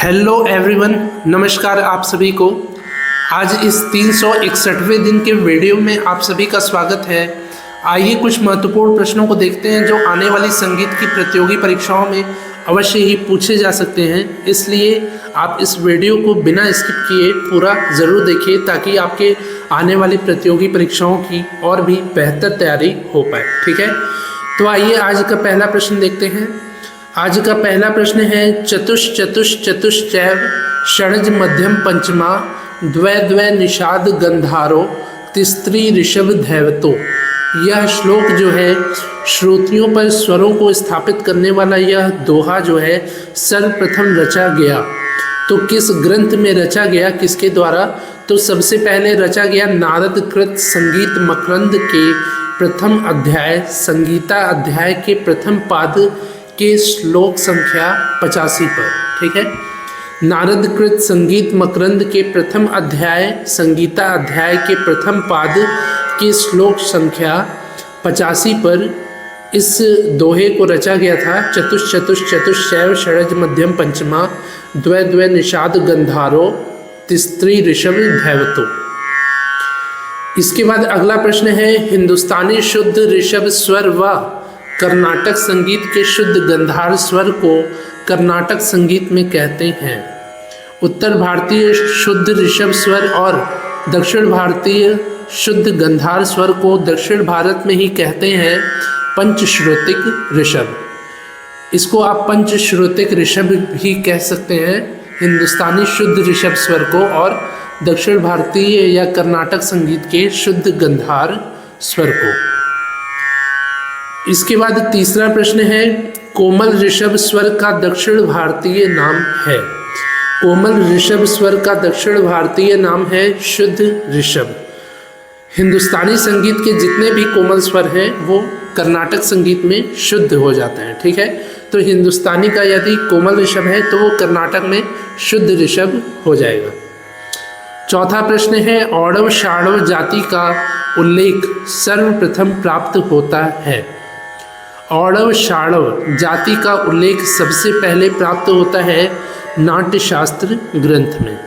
Hello everyone, नमस्कार आप सभी को। आज इस 361वें दिन के वीडियो में आप सभी का स्वागत है। आइए कुछ महत्वपूर्ण प्रश्नों को देखते हैं जो आने वाली संगीत की प्रतियोगी परीक्षाओं में अवश्य ही पूछे जा सकते हैं। इसलिए आप इस वीडियो को बिना स्किप किए पूरा ज़रूर देखिए ताकि आपके आने वाली प्रतियोगी परीक्षाओं की और भी बेहतर तैयारी हो पाए। ठीक है, तो आइए आज का पहला प्रश्न देखते हैं। आज का पहला प्रश्न है चतुश्चैव षड्ज मध्यम पंचमा द्वै निषाद गंधारो तिस्त्री ऋषभ धैवतो। यह श्लोक जो है श्रुतियों पर स्वरों को स्थापित करने वाला यह दोहा जो है सर्वप्रथम रचा गया तो किस ग्रंथ में रचा गया, किसके द्वारा? तो सबसे पहले रचा गया नारद कृत संगीत मकरंद के प्रथम अध्याय संगीता अध्याय के प्रथम पाद के श्लोक संख्या 85 पर। ठीक है, नारद कृत संगीत मकरंद के प्रथम अध्याय संगीता अध्याय के प्रथम पाद के श्लोक संख्या 85 पर इस दोहे को रचा गया था। चतुश्चैव षड्ज मध्यम पंचमा द्वै निषाद गंधारो तिस्त्री ऋषभ धैवतो। इसके बाद अगला प्रश्न है हिंदुस्तानी शुद्ध ऋषभ स्वर व कर्नाटक संगीत के शुद्ध गंधार स्वर को कर्नाटक संगीत में कहते हैं। उत्तर भारतीय शुद्ध ऋषभ स्वर और दक्षिण भारतीय शुद्ध गंधार स्वर को दक्षिण भारत में ही कहते हैं पंचश्रुतिक ऋषभ। इसको आप पंचश्रुतिक ऋषभ भी कह सकते हैं, हिंदुस्तानी शुद्ध ऋषभ स्वर को, और दक्षिण भारतीय या कर्नाटक संगीत के शुद्ध गंधार स्वर को। इसके बाद तीसरा प्रश्न है कोमल ऋषभ स्वर का दक्षिण भारतीय नाम है। कोमल ऋषभ स्वर का दक्षिण भारतीय नाम है शुद्ध ऋषभ। हिंदुस्तानी संगीत के जितने भी कोमल स्वर हैं वो कर्नाटक संगीत में शुद्ध हो जाते हैं। ठीक है, तो हिंदुस्तानी का यदि कोमल ऋषभ है तो वो कर्नाटक में शुद्ध ऋषभ हो जाएगा। चौथा प्रश्न है औड़व शाड़व जाति का उल्लेख सर्वप्रथम प्राप्त होता है। औड़व शाड़व जाति का उल्लेख सबसे पहले प्राप्त होता है नाट्यशास्त्र ग्रंथ में।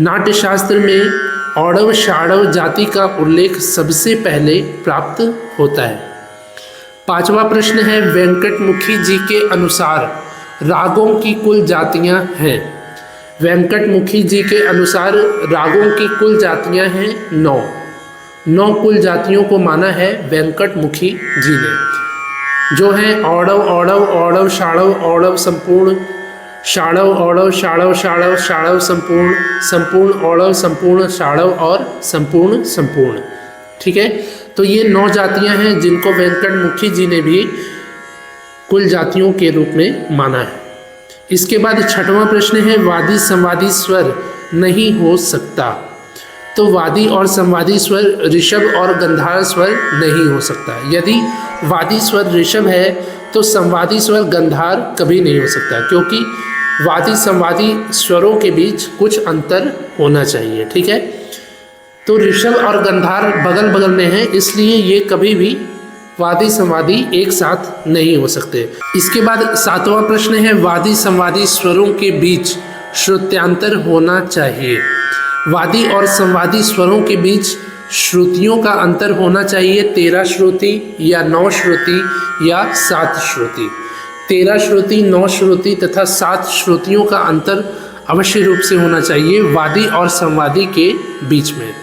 नाट्यशास्त्र में औड़व शाड़व जाति का उल्लेख सबसे पहले प्राप्त होता है। पांचवा प्रश्न है वेंकटमुखी जी के अनुसार रागों की कुल जातियां हैं। वेंकटमुखी जी के अनुसार रागों की कुल जातियां हैं 9 कुल जातियों को माना है वेंकटमुखी जी ने, जो हैं औड़व औड़व औड़व शाड़व औड़व संपूर्ण शाड़व औड़व शाड़व शाड़व शाड़व संपूर्ण संपूर्ण औड़व संपूर्ण शाड़व और संपूर्ण संपूर्ण। ठीक है, तो ये 9 जातियां हैं जिनको वेंकटमुखी जी ने भी कुल जातियों के रूप में माना है। इसके बाद छठवां प्रश्न है वादी संवादी स्वर नहीं हो सकता। तो वादी और संवादी स्वर ऋषभ और गंधार स्वर नहीं हो सकता। यदि वादी स्वर ऋषभ है तो संवादी स्वर गंधार कभी नहीं हो सकता, क्योंकि वादी संवादी स्वरों के बीच कुछ अंतर होना चाहिए। ठीक है, तो ऋषभ और गंधार बगल बगल में हैं, इसलिए ये कभी भी वादी संवादी एक साथ नहीं हो सकते। इसके बाद सातवां प्रश्न है वादी संवादी स्वरों के बीच श्रुत्यांतर होना चाहिए। वादी और संवादी स्वरों के बीच श्रुतियों का अंतर होना चाहिए 13 श्रुति या 9 श्रुति या 7 श्रुति। 13 श्रुति, 9 श्रुति तथा 7 श्रुतियों का अंतर अवश्य रूप से होना चाहिए वादी और संवादी के बीच में।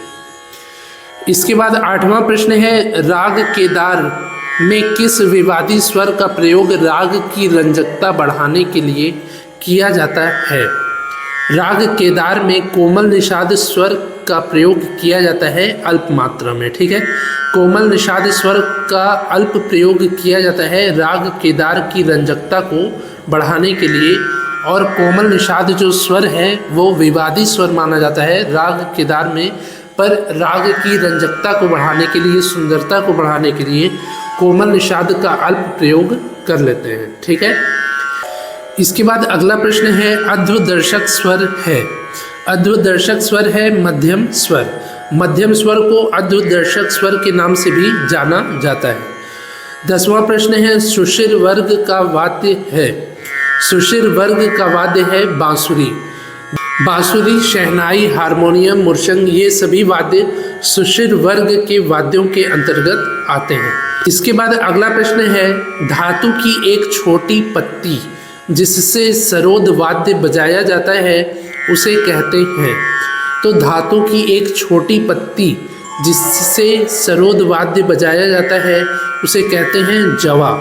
इसके बाद 8वां प्रश्न है राग केदार में किस विवादी स्वर का प्रयोग राग की रंजकता बढ़ाने के लिए किया जाता है। राग केदार में कोमल निषाद स्वर का प्रयोग किया जाता है अल्प मात्रा में। ठीक है, कोमल निषाद स्वर का अल्प प्रयोग किया जाता है राग केदार की रंजकता को बढ़ाने के लिए, और कोमल निषाद जो स्वर है वो विवादी स्वर माना जाता है राग केदार में, पर राग की रंजकता को बढ़ाने के लिए, सुंदरता को बढ़ाने के लिए कोमल निषाद का अल्प प्रयोग कर लेते हैं। ठीक है, इसके बाद अगला प्रश्न है अध्वदर्शक स्वर है। अध्वदर्शक स्वर है मध्यम स्वर। मध्यम स्वर को अध्वदर्शक स्वर के नाम से भी जाना जाता है। 10वां प्रश्न है सुशिर वर्ग का वाद्य है। सुशिर वर्ग का वाद्य है बांसुरी। बांसुरी, शहनाई, हारमोनियम, मुर्शंग ये सभी वाद्य सुशिर वर्ग के वाद्यों के अंतर्गत आते हैं। इसके बाद अगला प्रश्न है, धातु की एक छोटी पत्ती जिससे सरोद वाद्य बजाया जाता है उसे कहते हैं। तो धातु की एक छोटी पत्ती जिससे सरोद वाद्य बजाया जाता है उसे कहते हैं जवा।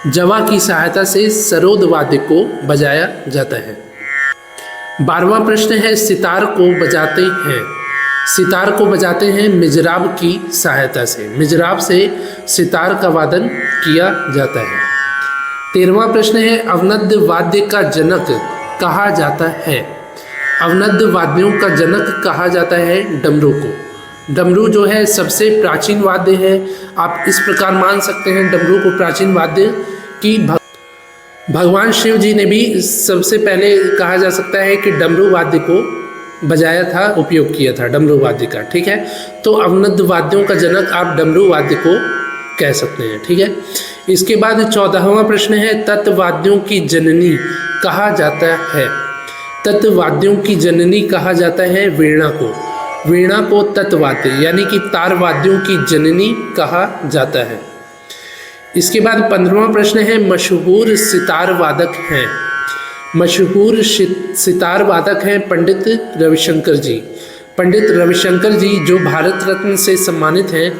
जवा की सहायता से सरोद वाद्य को बजाया जाता है। 12वां प्रश्न है, सितार को बजाते हैं। सितार को बजाते हैं मिजराब की सहायता से। मिजराब से सितार का वादन किया जाता है। 13वां प्रश्न है, अवनद वाद्य का जनक कहा जाता है। अवनद वाद्यों का जनक कहा जाता है डमरू को। डमरू जो है सबसे प्राचीन वाद्य है। आप इस प्रकार मान सकते हैं डमरू को प्राचीन वाद्य की भगवान शिव जी ने भी सबसे पहले कहा जा सकता है कि डमरू वाद्य को बजाया था, उपयोग किया था डमरू वाद्य का। ठीक है, तो अवनद वाद्यों का जनक आप डमरू वाद्य को कह सकते हैं। ठीक है, इसके बाद 14वां प्रश्न है, तत्वाद्यों की जननी कहा जाता है। तत्वाद्यों की जननी कहा जाता है वीणा को। वीणा को तत्वाद्य यानी कि तार वाद्यों की जननी कहा जाता है। इसके बाद 15वां प्रश्न है, मशहूर सितार वादक हैं। मशहूर सितार वादक हैं पंडित रविशंकर जी। पंडित रविशंकर जी जो भारत रत्न से सम्मानित हैं,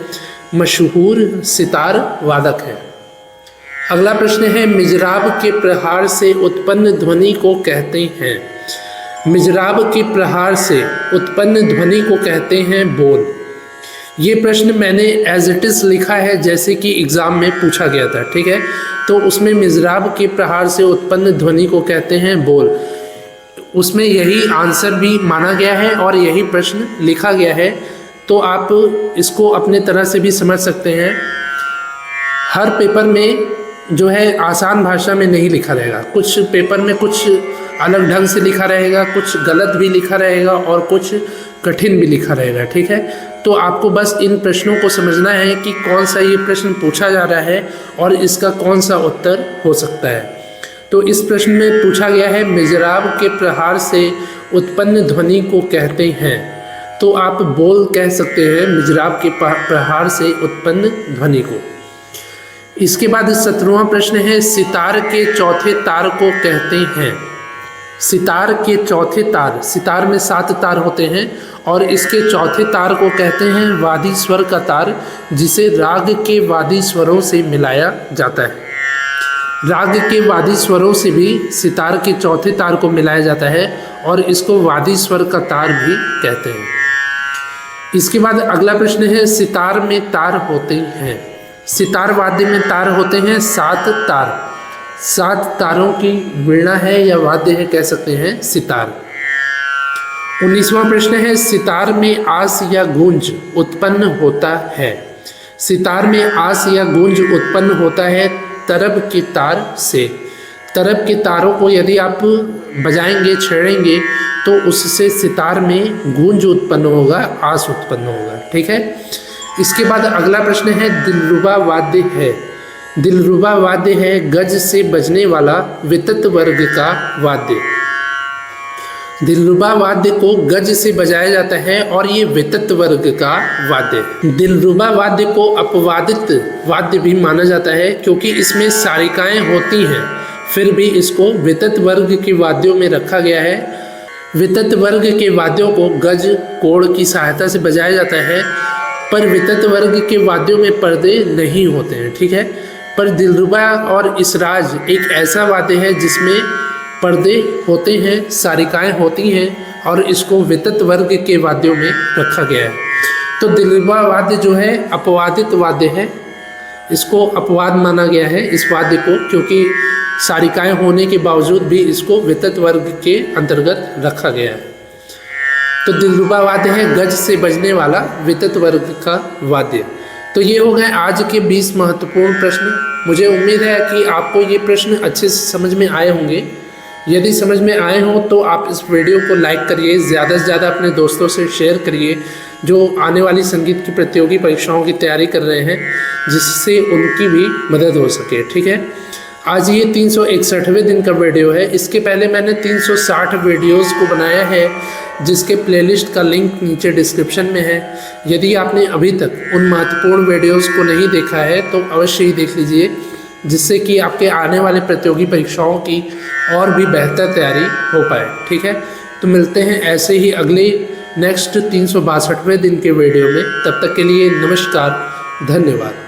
मशहूर सितार वादक हैं। अगला प्रश्न है, मिजराब के प्रहार से उत्पन्न ध्वनि को कहते हैं। मिजराब के प्रहार से उत्पन्न ध्वनि को कहते हैं बोल। ये प्रश्न मैंने एज इट इज़ लिखा है जैसे कि एग्ज़ाम में पूछा गया था। ठीक है, तो उसमें मिजराब के प्रहार से उत्पन्न ध्वनि को कहते हैं बोल। उसमें यही आंसर भी माना गया है और यही प्रश्न लिखा गया है। तो आप इसको अपने तरह से भी समझ सकते हैं। हर पेपर में जो है आसान भाषा में नहीं लिखा रहेगा। कुछ पेपर में कुछ अलग ढंग से लिखा रहेगा, कुछ गलत भी लिखा रहेगा और कुछ कठिन भी लिखा रहेगा। ठीक है, तो आपको बस इन प्रश्नों को समझना है कि कौन सा ये प्रश्न पूछा जा रहा है और इसका कौन सा उत्तर हो सकता है। तो इस प्रश्न में पूछा गया है, मिजराब के प्रहार से उत्पन्न ध्वनि को कहते हैं। तो आप बोल कह सकते हैं मिजराब के प्रहार से उत्पन्न ध्वनि को। इसके बाद 17वां प्रश्न है, सितार के चौथे तार को कहते हैं। सितार के चौथे तार, सितार में 7 तार होते हैं और इसके चौथे तार को कहते हैं वादी स्वर का तार, जिसे राग के वादी स्वरों से मिलाया जाता है। राग के वादी स्वरों से भी सितार के चौथे तार को मिलाया जाता है और इसको वादी स्वर का तार भी कहते हैं। इसके बाद अगला प्रश्न है, सितार में तार होते हैं। सितार वाद्य में तार होते हैं 7 तार। 7 तारों की वीणा है या वाद्य है, कह सकते हैं सितार। 19वां प्रश्न है, सितार में आस या गूंज उत्पन्न होता है। सितार में आस या गूंज उत्पन्न होता है तरब के तार से। तरब के तारों को यदि आप बजाएंगे, छेड़ेंगे तो उससे सितार में गूंज उत्पन्न होगा, आस उत्पन्न होगा। ठीक है, इसके बाद अगला प्रश्न है, दिलरुबा वाद्य है। दिलरुबा वाद्य है गज से बजने वाला वितत वर्ग का वाद्य। दिलरुबा वाद्य को गज से बजाया जाता है और ये वितत वर्ग का वाद्य। दिलरुबा वाद्य को अपवादित वाद्य भी माना जाता है क्योंकि इसमें सारिकाएं होती हैं, फिर भी इसको वितत वर्ग के वाद्यों में रखा गया है। वितत वर्ग के वाद्यों को गज, कोड़ की सहायता से बजाया जाता है, पर वितत वर्ग के वाद्यों में पर्दे नहीं होते हैं। ठीक है, पर दिलरुबा और इसराज एक ऐसा वाद्य है जिसमें पर्दे होते हैं, सारिकाएं होती हैं और इसको वितत वर्ग के वाद्यों में रखा गया है। तो दिलरुबा वाद्य जो है अपवादित वाद्य है, इसको अपवाद माना गया है इस वाद्य को, क्योंकि सारिकाएं होने के बावजूद भी इसको वितत वर्ग के अंतर्गत रखा गया है। तो दिलरुबा वाद्य है गज से बजने वाला वितत वर्ग का वाद्य। तो ये हो गए आज के 20 महत्वपूर्ण प्रश्न। मुझे उम्मीद है कि आपको ये प्रश्न अच्छे से समझ में आए होंगे। यदि समझ में आए हों तो आप इस वीडियो को लाइक करिए, ज़्यादा से ज़्यादा अपने दोस्तों से शेयर करिए जो आने वाली संगीत की प्रतियोगी परीक्षाओं की तैयारी कर रहे हैं, जिससे उनकी भी मदद हो सके। ठीक है, आज ये 361वें दिन का वीडियो है। इसके पहले मैंने 360 वीडियोस को बनाया है, जिसके प्लेलिस्ट का लिंक नीचे डिस्क्रिप्शन में है। यदि आपने अभी तक उन महत्वपूर्ण वीडियोस को नहीं देखा है तो अवश्य ही देख लीजिए, जिससे कि आपके आने वाले प्रतियोगी परीक्षाओं की और भी बेहतर तैयारी हो पाए। ठीक है, तो मिलते हैं ऐसे ही अगले नेक्स्ट 362वें दिन के वीडियो में। तब तक के लिए नमस्कार, धन्यवाद।